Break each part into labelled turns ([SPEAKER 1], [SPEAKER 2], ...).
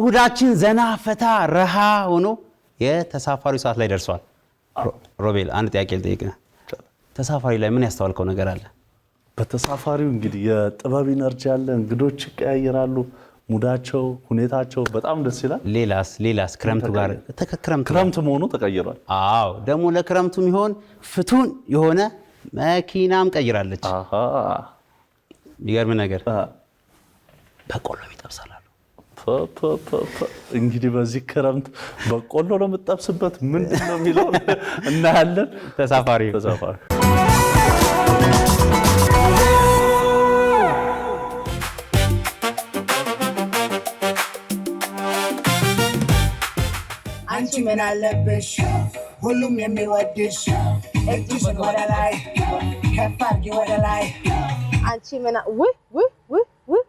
[SPEAKER 1] እሁዳችን ዘና ፈታ ረሃ ሆኖ የተሳፋሪው ሰዓት ላይ ደርሷል። ሮቤል አንድ ጥያቄ ልጠይቅህ። ተሳፋሪ ላይ ምን ያስተዋልከው ነገር አለ?
[SPEAKER 2] በተሳፋሪው እንግዲህ የጥበብ ኢነርጂ አለ። እንግዶች ይቀያየራሉ፣ ሙዳቸው፣ ሁኔታቸው በጣም ደስ ይላል።
[SPEAKER 1] ሌላስ ክረምቱ ጋር
[SPEAKER 2] ክረምት መሆኑ ተቀይሯል።
[SPEAKER 1] አዎ ደግሞ ለክረምቱ የሚሆን ፍቱን የሆነ መኪናም ቀይራለች። ይገርም ነገር በቆሎ ይጠብሳል።
[SPEAKER 2] እንግዲህ በዚህ ክረምት በቆሎ ነው የምጠብስበት ምንድነው የሚለው እናያለን።
[SPEAKER 1] ተሳፋሪ
[SPEAKER 3] አንቺ ምን አለብሽ ሁሉም የሚወድሽ እጅሽን ወደ ላይ ከፍ አድርጊ ወደ ላይ
[SPEAKER 4] አንቺ ምን ውይ ውይ ውይ ውይ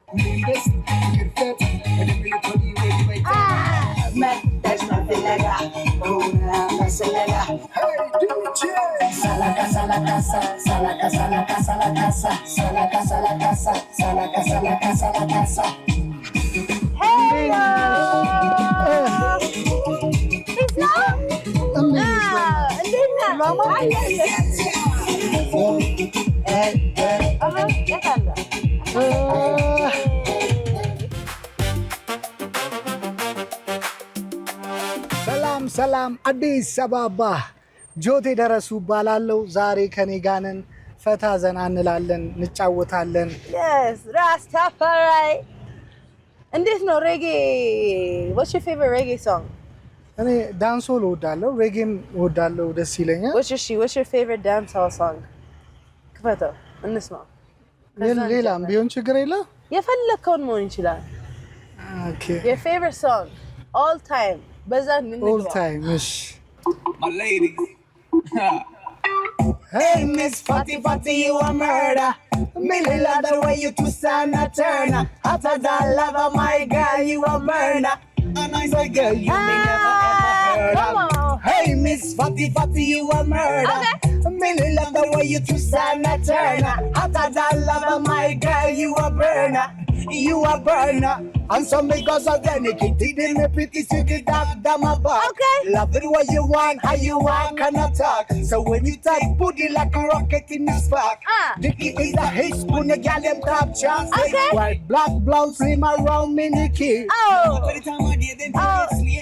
[SPEAKER 3] መጣሽ መፍለጋ ሆና መስለጋ ሰላካ ሰላካሳ ሰላካ ሰላካ ሰላካሳ ሰላካ ሰላካሳ ሰላካ ሰላካ ሰላካሳ
[SPEAKER 5] ሰላም አዲስ አበባ ጆቴ ደረሱ ባላለው ዛሬ ከኔ ጋር ነን። ፈታ ዘና እንላለን፣ እንጫወታለን።
[SPEAKER 4] ራስታፋራይ እንዴት ነው ሬጌ? what's your favorite reggae song?
[SPEAKER 5] እኔ ዳንሶል እወዳለሁ፣ ሬጌም እወዳለሁ፣ ደስ ይለኛል።
[SPEAKER 4] what's your favorite dancehall song? ክፈተው እንስማ።
[SPEAKER 5] ሌላም ቢሆን ችግር የለም፣
[SPEAKER 4] የፈለከውን መሆን ይችላል።
[SPEAKER 5] ኦኬ
[SPEAKER 4] your favorite song all time በዛ
[SPEAKER 5] all time እሺ
[SPEAKER 3] my lady hey miss fatty fatty you a murder me love the way you twist and turn after that love of my girl you a murder a nice girl you may never ever heard of hey miss fatty fatty you a murder me love the way you twist and turn after that love of my girl you a burner you a burner and some because of dedicated in the pretty city that my back
[SPEAKER 4] okay
[SPEAKER 3] love it what you want how you want can attack so when you type booty like a rocket in the spark the key is a hit spoon the gal them top chance
[SPEAKER 4] okay
[SPEAKER 3] white black blouse slim around me the key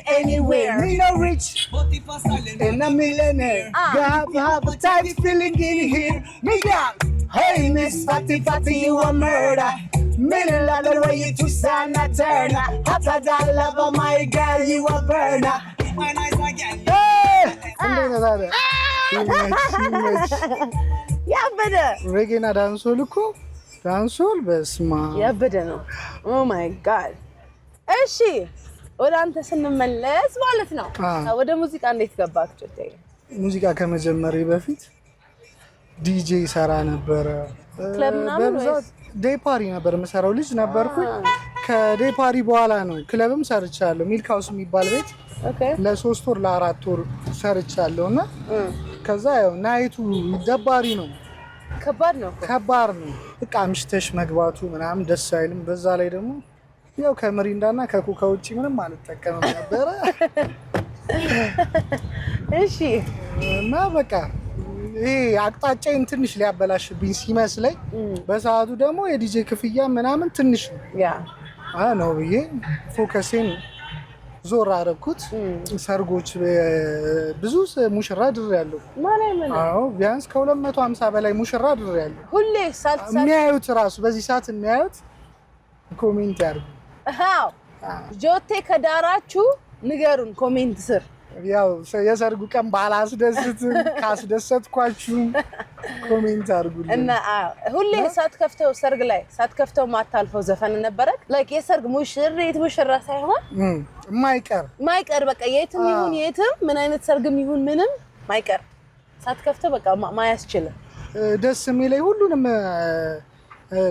[SPEAKER 3] anywhere me no rich and a millionaire have a type feeling in here me girl hey miss fatty fatty you a murder me love the way you twist and turn after that love of my girl you a burner
[SPEAKER 4] ያበደ
[SPEAKER 5] ሬጌና ዳንሶል እኮ ዳንሶል በስማ
[SPEAKER 4] ያበደ ነው። ኦ ማይ ጋድ። እሺ ወደ አንተ ስንመለስ ማለት ነው ወደ ሙዚቃ እንዴት ገባክ?
[SPEAKER 5] ሙዚቃ ከመጀመሪ በፊት ዲጄ ሰራ ነበረ።
[SPEAKER 4] ክለብ ምናምን ወይስ
[SPEAKER 5] ዴፓሪ ነበር መሰራው ልጅ ነበርኩ። ከዴፓሪ በኋላ ነው ክለብም ሰርቻለሁ። ሚልክ ሃውስ የሚባል ቤት ለ3 ወር ለ4 ወር ሰርቻለሁና ከዛ ያው ናይቱ ደባሪ ነው፣ ከባድ ነው። በቃ አምሽተሽ መግባቱ ምናምን ደስ አይልም። በዛ ላይ ደግሞ ያው ከምሪንዳና ከኮካ ውጪ ምንም አልተጠቀምም ነበር።
[SPEAKER 4] እሺ
[SPEAKER 5] እና በቃ ይሄ አቅጣጫዬን ትንሽ ሊያበላሽብኝ ሲመስለኝ በሰዓቱ ደግሞ የዲጄ ክፍያ ምናምን ትንሽ ነው ብዬ ፎከሴን ዞር አደረኩት። ሰርጎች ብዙ ሙሽራ ድሬያለሁ። አዎ ቢያንስ ከ250 በላይ ሙሽራ ድሬያለሁ።
[SPEAKER 4] ሁሌ ሳልት
[SPEAKER 5] የሚያዩት ራሱ በዚህ ሰዓት የሚያዩት ኮሜንት ያርጉ።
[SPEAKER 4] አዎ ጆቴ ከዳራችሁ ንገሩን ኮሜንት ስር።
[SPEAKER 5] ያው የሰርጉ ቀን ባላስደስትም ካስደሰትኳችሁ ኮሜንት አድርጉልኝ።
[SPEAKER 4] እና ሁሌ ሳትከፍተው ሰርግ ላይ ሳትከፍተው ማታልፈው ዘፈን ነበረ ላይክ የሰርግ ሙሽሪት ሙሽራ ሳይሆን ማይቀር በቃ የትም ይሁን የትም ምን አይነት ሰርግም ይሁን ምንም ማይቀር ሳትከፍተው በቃ ማያስችል
[SPEAKER 5] ደስ የሚለኝ ሁሉንም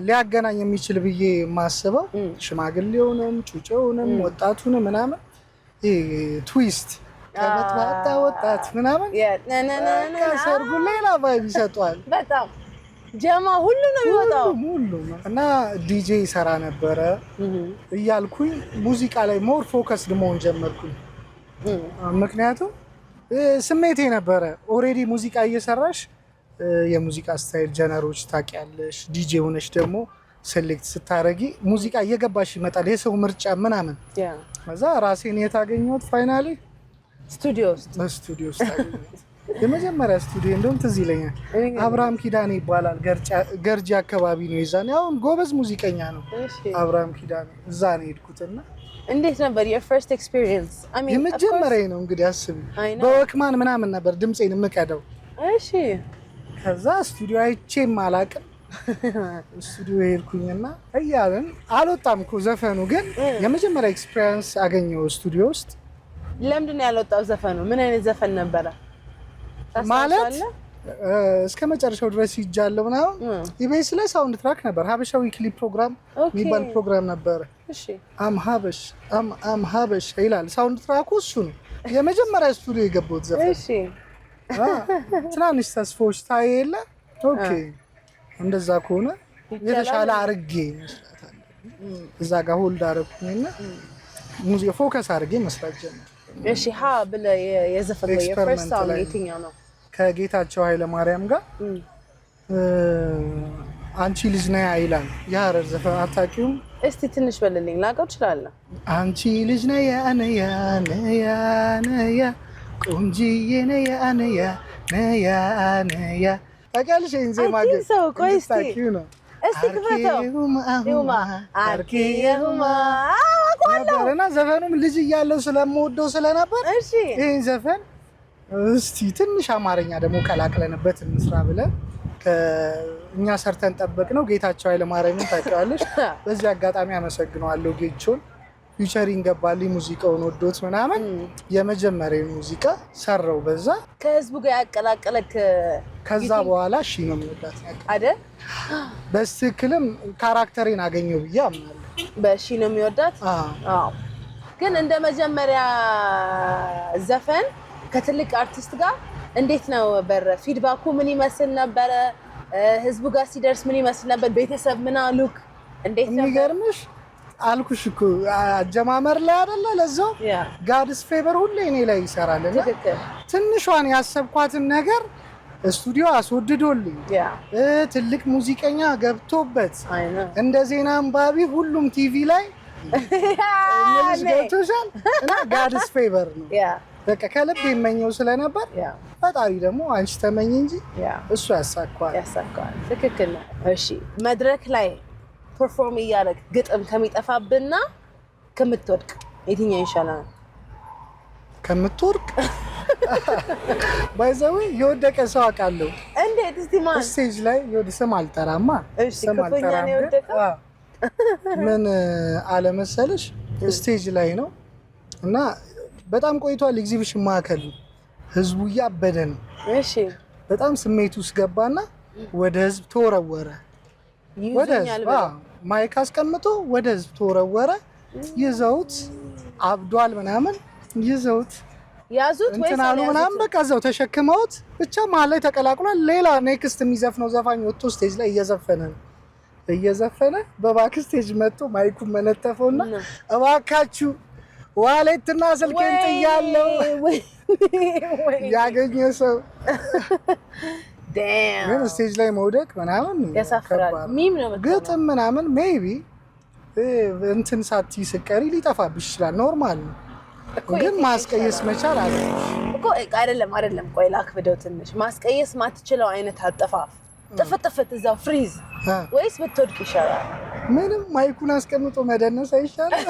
[SPEAKER 5] ሊያገናኝ የሚችል ብዬ ማስበው ሽማግሌውንም ጩጬውንም ወጣቱንም ምናምን ትዊስት ከመጣ ወጣት ምናምን ሰርጉ ሌላ ቫይብ ይሰጣል።
[SPEAKER 4] በጣም ጀማ ሁሉ ነው የሚወጣው
[SPEAKER 5] ሁሉ እና ዲጄ ይሰራ ነበረ እያልኩኝ ሙዚቃ ላይ ሞር ፎከስድ መሆን ጀመርኩኝ። ምክንያቱም ስሜቴ ነበረ ኦሬዲ ሙዚቃ እየሰራሽ የሙዚቃ ስታይል ጀነሮች ታውቂያለሽ። ዲጄ ሆነሽ ደግሞ ሴሌክት ስታረጊ ሙዚቃ እየገባሽ ይመጣል የሰው ምርጫ ምናምን። ከዛ ራሴን የታገኘሁት ፋይናሊ ስቱዲዮ ውስጥ የመጀመሪያ ስቱዲዮ እንደውም ትዝ ይለኛል። አብርሃም ኪዳኔ ይባላል። ገርጂ አካባቢ ነው። ይዛኔ አሁን ጎበዝ ሙዚቀኛ ነው አብርሃም ኪዳኔ። እዛ ነው የሄድኩትና
[SPEAKER 4] እንዴት ነበር የፈርስት ኤክስፒሪየንስ?
[SPEAKER 5] የመጀመሪያ ነው እንግዲህ አስቢ። በወክማን ምናምን ነበር ድምጼን የምቀደው።
[SPEAKER 4] እሺ
[SPEAKER 5] ከዛ ስቱዲዮ አይቼም አላውቅም። ስቱዲዮ ሄድኩኝና እያለን አልወጣም እኮ ዘፈኑ፣ ግን የመጀመሪያ ኤክስፒሪየንስ አገኘው ስቱዲዮ ውስጥ።
[SPEAKER 4] ለምንድን ነው ያልወጣው ዘፈኑ? ምን አይነት ዘፈን ነበረ?
[SPEAKER 5] ማለት እስከ መጨረሻው ድረስ ይጃለው ምናምን ኢቤስ ላይ ሳውንድ ትራክ ነበር። ሀበሻ ዊክሊ ፕሮግራም የሚባል ፕሮግራም ነበር።
[SPEAKER 4] እሺ
[SPEAKER 5] አም ሀበሽ ይላል ሳውንድ ትራኩ። እሱ ነው የመጀመሪያ ስቱዲዮ የገባሁት ዘፈን።
[SPEAKER 4] እሺ
[SPEAKER 5] ትናንሽ ተስፋዎች ታየ የለ። ኦኬ እንደዛ ከሆነ የተሻለ አርጌ መስራት እዛ ጋር ሆልድ አረኩኝና ሙዚቃ ፎከስ አርጌ መስራት ጀመርኩ።
[SPEAKER 4] እሺ ሀ ብለህ የዘፈነው የፈርስት ሳውንድ የትኛው ነው?
[SPEAKER 5] ከጌታቸው ኃይለ ማርያም ጋር አንቺ ልጅ ነይ ይላል። የሀረር ዘፈን አታውቂውም?
[SPEAKER 4] እስቲ ትንሽ በልልኝ። ላውቀው እችላለሁ።
[SPEAKER 5] አንቺ ልጅ ነይ ነያ ነያ ነያ ቆንጂዬ ነያ ነያ ነያ ነያ ታውቂያለሽ? ይሄን ዜማ ግን
[SPEAKER 4] ሰው ቆይ እስቲ
[SPEAKER 5] ነው
[SPEAKER 4] እስቲ ክፈተው። ይሁማ አርኪየሁማ
[SPEAKER 5] ነበርና ዘፈኑም ልጅ እያለው ስለምወደው ስለነበር
[SPEAKER 4] እሺ
[SPEAKER 5] ይሄን ዘፈን እስቲ ትንሽ አማርኛ ደግሞ ቀላቅለንበት እንስራ ብለን እኛ ሰርተን ጠበቅ ነው። ጌታቸው ኃይለ ማርያምን ታውቂዋለሽ? በዚህ አጋጣሚ አመሰግነዋለሁ ጌቾን። ፊቸሪንግ ገባልኝ ሙዚቃውን ወዶት ምናምን የመጀመሪያው ሙዚቃ ሰራው። በዛ
[SPEAKER 4] ከህዝቡ ጋር ያቀላቀለክ
[SPEAKER 5] ከዛ በኋላ እሺ ነው የሚወዳት
[SPEAKER 4] አይደል?
[SPEAKER 5] በትክክልም ካራክተሬን አገኘው ብዬ አምናለሁ።
[SPEAKER 4] በሺ ነው የሚወዳት። አዎ ግን እንደ መጀመሪያ ዘፈን ከትልቅ አርቲስት ጋር እንዴት ነው ፊድባኩ? ምን ይመስል ነበረ? ህዝቡ ጋር ሲደርስ ምን ይመስል ነበር? ቤተሰብ ምን አሉክ? እንዴት ነበር?
[SPEAKER 5] የሚገርምሽ አልኩሽ እኮ አጀማመር ላይ አይደለ ለዛው ጋድስ ፌቨር ሁሌ እኔ ላይ ይሰራል። ትንሿን ያሰብኳትን ነገር ስቱዲዮ አስወድዶልኝ ትልቅ ሙዚቀኛ ገብቶበት እንደ ዜና አንባቢ ሁሉም ቲቪ ላይ ምንስ ገብቶሻል። እና ጋድስ ፌቨር ነው በቃ ከልብ የመኘው ስለነበር ፈጣሪ ደግሞ አንቺ ተመኝ እንጂ እሱ ያሳካዋል።
[SPEAKER 4] ትክክል ነው። እሺ መድረክ ላይ ፐርፎርም እያደረግ ግጥም ከሚጠፋብና ከምትወድቅ የትኛው ይሻላል?
[SPEAKER 5] ከምትወድቅ ባይዘው የወደቀ ሰው አውቃለሁ።
[SPEAKER 4] እንዴት? እስቲ ማን
[SPEAKER 5] ስቴጅ ላይ ስም አልጠራማ።
[SPEAKER 4] እሺ ከፍኛ ነው የወደቀው።
[SPEAKER 5] ምን አለ መሰለሽ ስቴጅ ላይ ነው እና በጣም ቆይቷል። ኤግዚቢሽን ማዕከል ህዝቡ እያበደ ነው።
[SPEAKER 4] እሺ
[SPEAKER 5] በጣም ስሜት ውስጥ ገባና ወደ ህዝብ ተወረወረ። ወደ ህዝብ ማይክ አስቀምጦ ወደ ህዝብ ተወረወረ። ይዘውት አብዷል ምናምን ይዘውት
[SPEAKER 4] ያዙት ወይ
[SPEAKER 5] እንትናሉ ምናምን በቃ እዛው ተሸክመውት ብቻ መሀል ላይ ተቀላቅሏል። ሌላ ኔክስት የሚዘፍነው ዘፋኝ ወጥቶ ስቴጅ ላይ እየዘፈነ በባክ ስቴጅ መጥቶ ማይኩን መነጠፈውና እባካችሁ ዋሌትና ስልኬን ጥያለሁ ያገኘ ሰው ግን ስቴጅ ላይ መውደቅ ምናምን
[SPEAKER 4] ያሳፍራል። ሚም ነው
[SPEAKER 5] ግጥም ምናምን ሜቢ እንትን ሳትይ ስቀሪ ሊጠፋብሽ ይችላል። ኖርማል ነው ግን ማስቀየስ መቻል አለ
[SPEAKER 4] እኮ። አይደለም ቆይ ላክብደው ትንሽ። ማስቀየስ ማትችለው አይነት አጠፋፍ ጥፍጥፍት እዛው ፍሪዝ ወይስ ብትወድቅ ይሻላል?
[SPEAKER 5] ምንም ማይኩን አስቀምጦ መደነስ አይሻልም?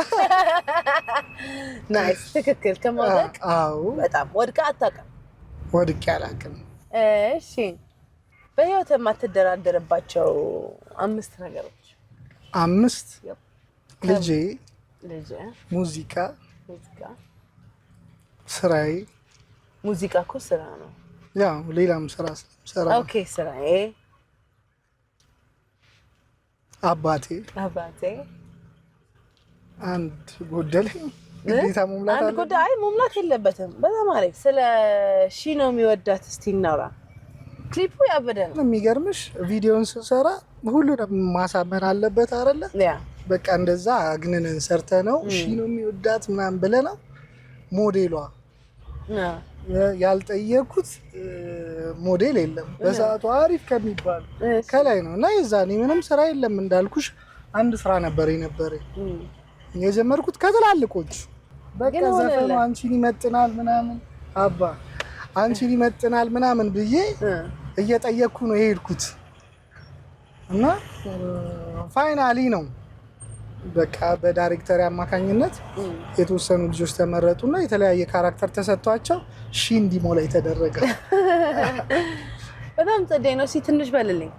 [SPEAKER 4] ናይስ ትክክል። ከመውደቅ በጣም ወድቃ አታውቅም?
[SPEAKER 5] ወድቄ አላውቅም።
[SPEAKER 4] እሺ በህይወት የማትደራደርባቸው 5 ነገሮች?
[SPEAKER 5] 5 ልጄ፣ ሙዚቃ፣ ስራዬ።
[SPEAKER 4] ሙዚቃ እኮ ስራ ነው።
[SPEAKER 5] ያው ሌላም ስራ።
[SPEAKER 4] ኦኬ ስራዬ። አባቴ። አንድ ጎደለኝ ግዴታ መሙላት አለ። አንድ ጎደለኝ መሙላት የለበትም። በጣም አሪፍ። ስለ ሺ ነው የሚወዳት እስቲ እናውራ። ክሊፑ ያበደ ነው።
[SPEAKER 5] የሚገርምሽ ቪዲዮን ስሰራ ሁሉንም ማሳመን አለበት አይደለ? በቃ እንደዛ አግንነን ሰርተ ነው እሺ ነው የሚወዳት ምናምን ብለና ሞዴሏ ያልጠየኩት ሞዴል የለም በሰዓቱ አሪፍ ከሚባል ከላይ ነው እና የዛኔ ምንም ስራ የለም እንዳልኩሽ አንድ ስራ ነበር የጀመርኩት ከትላልቆቹ በቃ ዘፈኑ አንቺን ይመጥናል ምናምን አባ አንቺን ይመጥናል ምናምን ብዬ እየጠየቅኩ ነው የሄድኩት እና ፋይናሊ ነው በቃ በዳይሬክተር አማካኝነት የተወሰኑ ልጆች ተመረጡና የተለያየ ካራክተር ተሰጥቷቸው ሺ እንዲሞላ የተደረገ
[SPEAKER 4] በጣም ጸደይ ነው። ትንሽ በልልኝ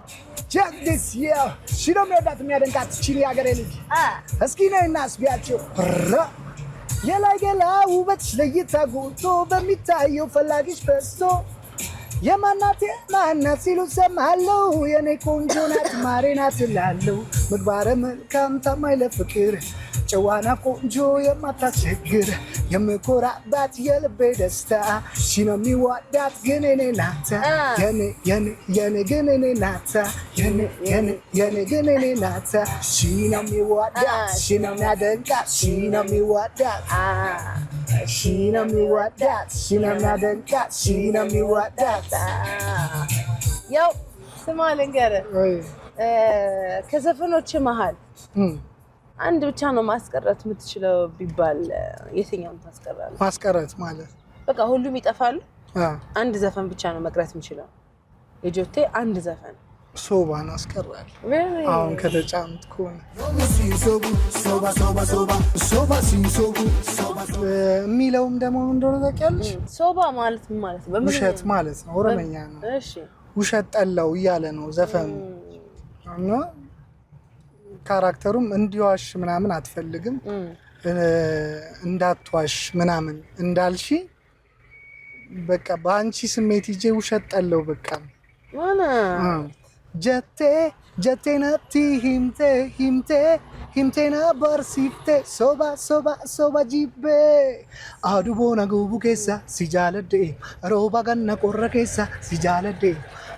[SPEAKER 3] ጀዲስ ያ ሺ ነው የሚወዳት የሚያደንቃት ቺሊ ሀገሬ ልጅ እስኪ ነይና አስቢያቸው የላይ ገላ ውበትሽ ለይታ ጎልቶ በሚታየው ፈላጊሽ በዝቶ የማናት ማናት ሲሉ ሰማለሁ የኔ ቆንጆ ናት ማሬ ናት እላለሁ ምግባረ መልካም ታማኝ ለፍቅር ጨዋና ቆንጆ የማታስቸግር የምኮራባት የልቤ ደስታ ሺ ነው የሚወዳት ግን እኔ ናታ የኔ ግን እኔ ናታ የኔ ግን እኔ ናታ ሺ ነው የሚወዳት ሺ ነው የሚያደንቃት ሺ ነው የሚወዳት ሺ ነው የሚወዳት ሺ ነው የሚያደንቃት ሺ ነው የሚወዳት
[SPEAKER 4] ያው ስማ ልንገርህ ከዘፈኖች መሃል አንድ ብቻ ነው ማስቀረት የምትችለው ቢባል የትኛውን ታስቀራለህ?
[SPEAKER 5] ማስቀረት ማለት
[SPEAKER 4] በቃ ሁሉም ይጠፋሉ። አንድ ዘፈን ብቻ ነው መቅረት የምችለው። የጆቴ አንድ ዘፈን
[SPEAKER 5] ሶባን አስቀራለሁ። አሁን ከተጫኑት ከሆነ የሚለውም ደግሞ እንደሆነ ታውቂያለሽ?
[SPEAKER 4] ሶባ ማለት ምን ማለት ነው?
[SPEAKER 5] ውሸት ማለት ነው። ኦሮመኛ ነው። እሺ ውሸት ጠላው እያለ ነው ዘፈኑ እና ካራክተሩም እንዲዋሽ ምናምን አትፈልግም እንዳትዋሽ ምናምን እንዳልሺ በቃ በአንቺ ስሜት ይዤ ውሸት ጠላው በቃ
[SPEAKER 4] ማና
[SPEAKER 5] ጀቴ ነቲ ሂምቴ ነበር ሲፍቴ ሶባ ጂቤ አዱቦ ነጉቡ ኬሳ ሲጃለዴ ሮባ ገነ ቆረ ኬሳ ሲጃለዴ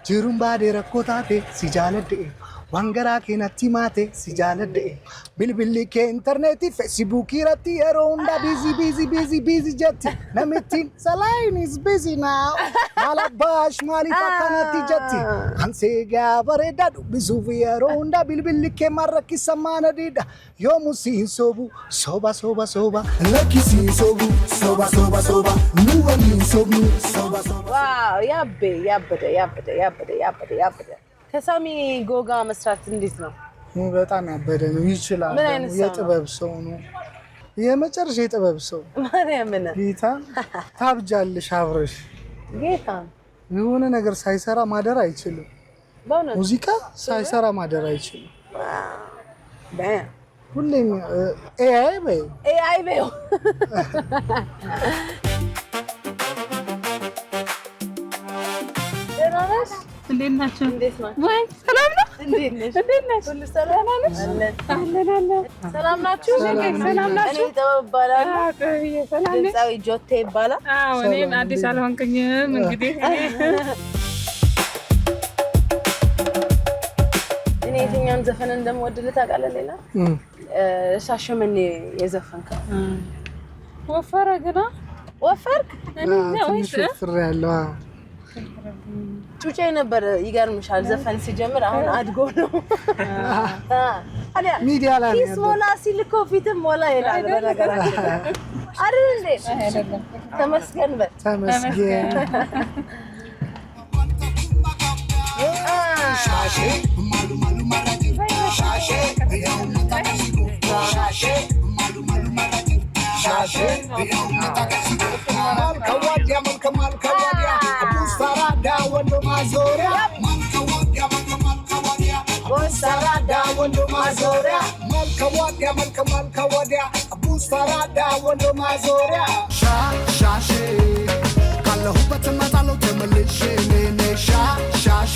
[SPEAKER 5] ጅሩም ባዴ ረኮታቴ ሲጃለዴ ዋንገራ ኬነቲ ማቴ ሲጃለዴ ቢልቢሊ ኬ ኢንተርኔቲ ፌስቡክ ይረቲ የሮንዳ ቢዚ ጀቲ ነምቲን ሰላይኒስ ቢዚ ናው ማላባሽ ማሊፋ ከነቲ ጀቲ አንሴ ጋ በሬዳዱ ቢዙፍ የሮንዳ ቢልቢሊ ኬ ማረኪ ሰማነዲዳ ዮሙሲን ሶባ ለኪሲን ሶባ ኑወሊን ሶባ
[SPEAKER 4] ዋው ያበደ ከሳሚ ጎጋ መስራት እንዴት ነው?
[SPEAKER 5] በጣም ያበደ ነው። ይችላል። የጥበብ ሰው ነው። የመጨረሻ የጥበብ ሰው
[SPEAKER 4] ማርያምን
[SPEAKER 5] ጌታ ታብጃለሽ አብረሽ
[SPEAKER 4] ጌታ
[SPEAKER 5] የሆነ ነገር ሳይሰራ ማደር አይችልም። ሙዚቃ ሳይሰራ ማደር አይችልም። ሁሌም ኤአይ በይው
[SPEAKER 6] እንዴት ናችሁ?
[SPEAKER 4] እንዴት ናችሁ?
[SPEAKER 6] ወይ ሰላም ነው?
[SPEAKER 4] እንዴት ነሽ? ሁሉ ሰላም ነሽ?
[SPEAKER 6] አለን።
[SPEAKER 4] ሰላም ናችሁ?
[SPEAKER 6] ሰላም ናችሁ?
[SPEAKER 4] እኔ ጥበብ እባላለሁ።
[SPEAKER 6] ሰላም ነሽ?
[SPEAKER 4] ድምፃዊ ጆቴ ይባላል።
[SPEAKER 6] አዎ እኔም አዲስ አልሆንኩኝም። እንግዲህ
[SPEAKER 4] እኔ የትኛውን ዘፈን እንደምወድልህ ታውቃለህ? ሌላ ሻሸመኔ የዘፈንከው
[SPEAKER 6] ወፈረ ግና
[SPEAKER 4] ወፈርክ
[SPEAKER 5] ትንሽ ወፍር ያለው
[SPEAKER 4] ጩጬ ነበር። ይገርምሻል ዘፈን ሲጀምር አሁን አድጎ ነው
[SPEAKER 5] ሚዲያ ላይ
[SPEAKER 4] ኪስ ሞላ ሲል እኮ ፊትም ሞላ ይላል። በነገራችን አይደል እንዴ? ተመስገን በል
[SPEAKER 5] ተመስገን
[SPEAKER 3] ሻሼ ማሉ ማራጅ ሻሼ ያው መጣቀሲጎ ሻሼ ማሉ ማራጅ ሻሼ ያው መጣቀሲጎ ማልከዋዲያ ቡስታራዳ ወንዶ ማዞሪያ ማልከዋዲያ ቡስታራዳ ወንዶ ማዞሪያ ማልከዋዲያ ቡስታራዳ ወንዶ ማዞሪያ ሻሼ ካለሁበት እመጣለሁ ተመልሼ ሻሼ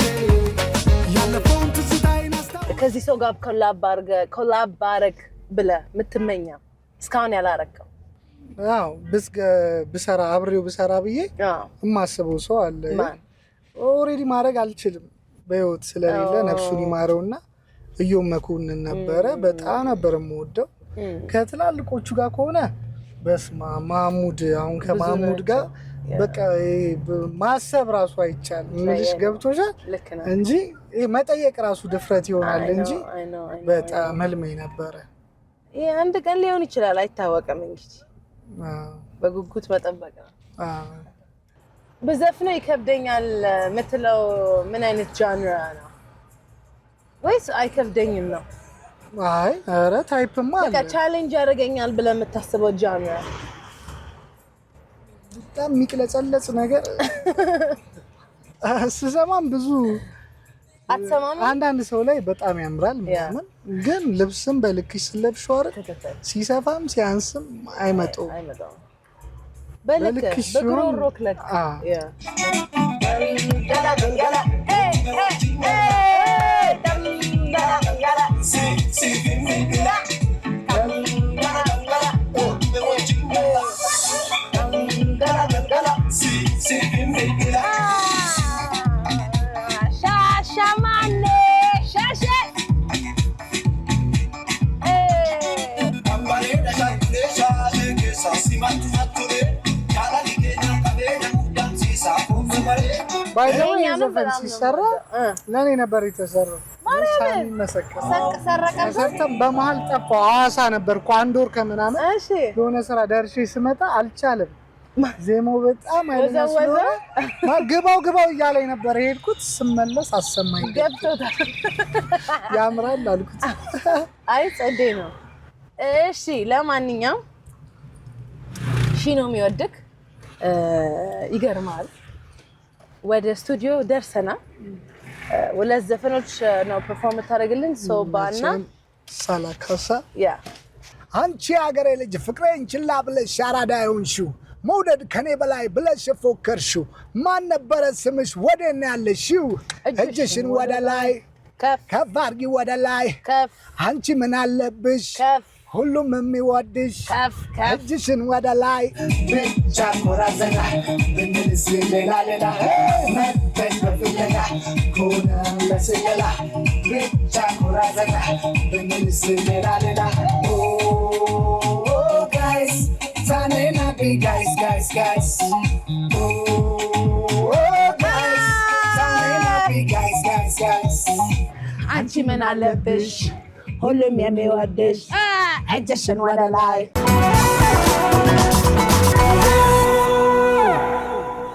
[SPEAKER 3] ያለፈውን ትዝታዬን
[SPEAKER 4] ከዚህ ሰው ጋር ኮላብ ባረግ ብለህ የምትመኘው እስካሁን ያላረከው?
[SPEAKER 5] አዎ ብሰራ አብሬው ብሰራ ብዬ የማስበው ሰው አለ። ኦሬዲ ማድረግ አልችልም በህይወት ስለሌለ ነፍሱን ይማረውና እዮም መኮንን ነበረ በጣም ነበር የምወደው ከትላልቆቹ ጋር ከሆነ በስማ ማሙድ አሁን ከማሙድ ጋር በቃ ማሰብ ራሱ አይቻልም ምንሽ ገብቶሻል እንጂ መጠየቅ ራሱ ድፍረት ይሆናል እንጂ በጣም መልመይ ነበረ
[SPEAKER 4] አንድ ቀን ሊሆን ይችላል አይታወቅም እንግዲህ በጉጉት መጠበቅ ነው በዘፍነው ይከብደኛል ምትለው ምን አይነት ጃንራ ነው ወይስ አይከብደኝም ነው
[SPEAKER 5] አይ አረ ታይፕማ አለ
[SPEAKER 4] በቃ ቻሌንጅ ያደርገኛል ብለህ የምታስበው ጃንራ
[SPEAKER 5] በጣም የሚቅለጸለጽ ነገር ስሰማም ብዙ
[SPEAKER 4] አትሰማም
[SPEAKER 5] አንዳንድ ሰው ላይ በጣም ያምራል ምናምን ግን ልብስም በልክሽ ስለብሽው አይደል ሲሰፋም ሲያንስም አይመጣው
[SPEAKER 4] በልክሽ በግሮሮክ ለክ ያ
[SPEAKER 5] ባይዘው የዘፈን ሲሰራ ለኔ ነበር የተሰራው ሳሚ መሰከረ ሰርተን በመሃል ጠፋ ሐዋሳ ነበርኩ አንድ ወር ከምናምን የሆነ ስራ ደርሼ ስመጣ አልቻለም ዜማው በጣም አይለኛል ግባው እያለኝ ነበር ሄድኩት ስመለስ አሰማኝ
[SPEAKER 4] ገብቶታል
[SPEAKER 5] ያምራል አልኩት
[SPEAKER 4] አይ ጸዴ ነው እሺ ለማንኛውም ሺኖ የሚወድክ ይገርማል ወደ ስቱዲዮ ደርሰናል ወለዝ ዘፈኖች ነው ፐርፎርም ታደርግልን ሶባና
[SPEAKER 5] ሳላካሳ
[SPEAKER 4] ያ
[SPEAKER 3] አንቺ ሀገሬ ልጅ ፍቅሬን ችላ ብለሽ አራዳ ይሁንሽው መውደድ ከኔ በላይ ብለሽ ፎከርሽው ማን ነበረ ስምሽ ወደኔ ያለሽው እጅሽን ወደ ላይ ከፍ አድርጊ ወደ ላይ አንቺ ምን አለብሽ ሁሉም የሚወድሽ እጅሽን ወደ ላይ ብቻ ኮራ ዘና ብንልስ ሌላ መበሽ በፍለጋ ኮነ ለስለላ ብቻ ኮራ ዘና ብንልስ ሌላ guys Tanena be guys guys guys Tanena be guys
[SPEAKER 4] አንቺ ምን አለብሽ ሁሉም የሚወድሽ እጅሽን ወደ ላይ